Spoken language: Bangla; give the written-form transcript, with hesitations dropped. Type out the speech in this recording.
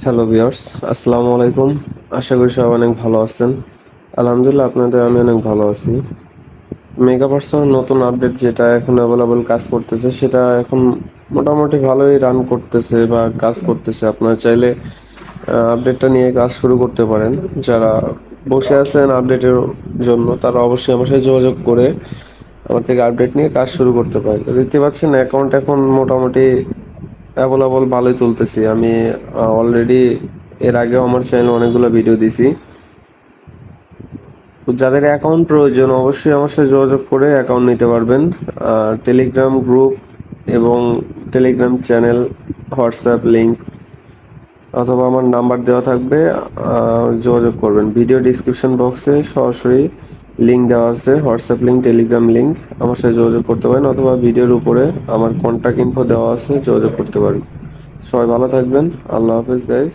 হ্যালো ভিউয়ার্স, আসসালামু আলাইকুম। আশা করি সবাই অনেক ভালো আছেন। আলহামদুলিল্লাহ আপনাদের আমি অনেক ভালো আছি। মেগাভার্সের নতুন আপডেট যেটা এখন অ্যাভেলেবল কাজ করতেছে সেটা এখন মোটামুটি ভালোই রান করতেছে বা কাজ করতেছে। আপনারা চাইলে আপডেটটা নিয়ে কাজ শুরু করতে পারেন। যারা বসে আছেন আপডেটের জন্য তারা অবশ্যই আমার সাথে যোগাযোগ করে আমার থেকে আপডেট নিয়ে কাজ শুরু করতে পারেন। তো দেখতে পাচ্ছেন অ্যাকাউন্ট এখন মোটামুটি অ্যাভেলেবল ভালোই তুলতেছি। আমি অলরেডি এর আগেও আমার চ্যানেলে অনেকগুলো ভিডিও দিছি। তো যাদের অ্যাকাউন্ট প্রয়োজন অবশ্যই আমার সাথে যোগাযোগ করে অ্যাকাউন্ট নিতে পারবেন। টেলিগ্রাম গ্রুপ এবং টেলিগ্রাম চ্যানেল, হোয়াটসঅ্যাপ লিঙ্ক অথবা আমার নাম্বার দেওয়া থাকবে, যোগাযোগ করবেন। ভিডিও ডিসক্রিপশন বক্সে সরাসরি লিঙ্ক দেওয়া আছে, হোয়াটসঅ্যাপ লিঙ্ক, টেলিগ্রাম লিঙ্ক। আমার সাথে যোগাযোগ করতে পারেন অথবা ভিডিওর উপরে আমার কন্ট্যাক্ট ইনফো দেওয়া আছে, যোগাযোগ করতে পারেন। সবাই ভালো থাকবেন। আল্লাহ হাফেজ গাইস।